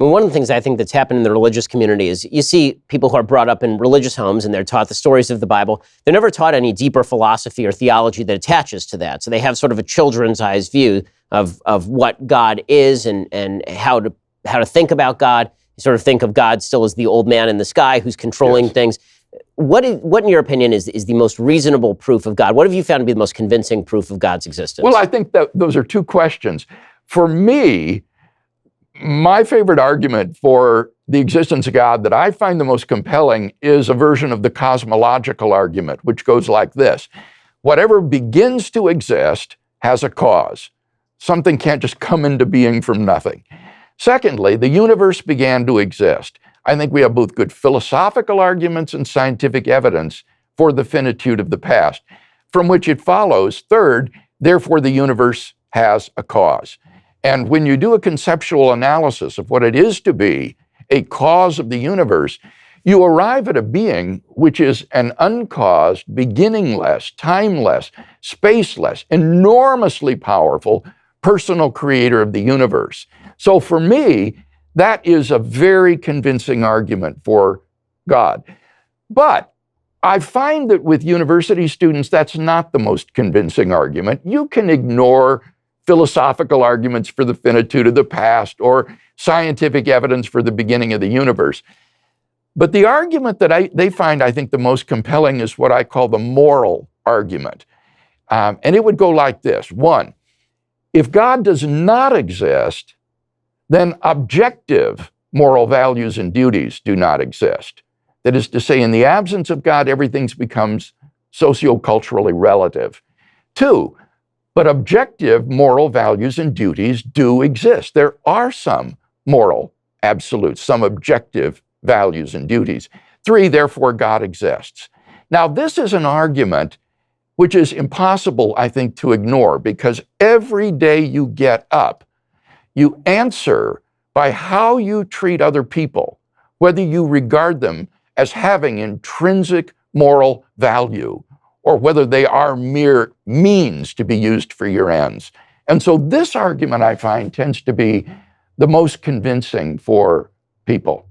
Well, one of the things I think that's happened in the religious community is you see people who are brought up in religious homes and they're taught the stories of the Bible. They're never taught any deeper philosophy or theology that attaches to that. So they have sort of a children's eyes view of what God is and how to think about God. You sort of think of God still as the old man in the sky who's controlling things. What in your opinion is the most reasonable proof of God? What have you found to be the most convincing proof of God's existence? Well, I think that those are two questions. For me, my favorite argument for the existence of God that I find the most compelling is a version of the cosmological argument, which goes like this. Whatever begins to exist has a cause. Something can't just come into being from nothing. Secondly, the universe began to exist. I think we have both good philosophical arguments and scientific evidence for the finitude of the past, from which it follows, third, therefore the universe has a cause. And when you do a conceptual analysis of what it is to be a cause of the universe, you arrive at a being which is an uncaused, beginningless, timeless, spaceless, enormously powerful personal creator of the universe. So for me, that is a very convincing argument for God. But I find that with university students, that's not the most convincing argument. You can ignore philosophical arguments for the finitude of the past or scientific evidence for the beginning of the universe. But the argument that they find, I think, the most compelling is what I call the moral argument. And it would go like this. One, if God does not exist, then objective moral values and duties do not exist. That is to say, in the absence of God, everything becomes socioculturally relative. Two, but objective moral values and duties do exist. There are some moral absolutes, some objective values and duties. Three, therefore, God exists. Now, this is an argument which is impossible, I think, to ignore, because every day you get up, you answer by how you treat other people, whether you regard them as having intrinsic moral value or whether they are mere means to be used for your ends. And so this argument, I find, tends to be the most convincing for people.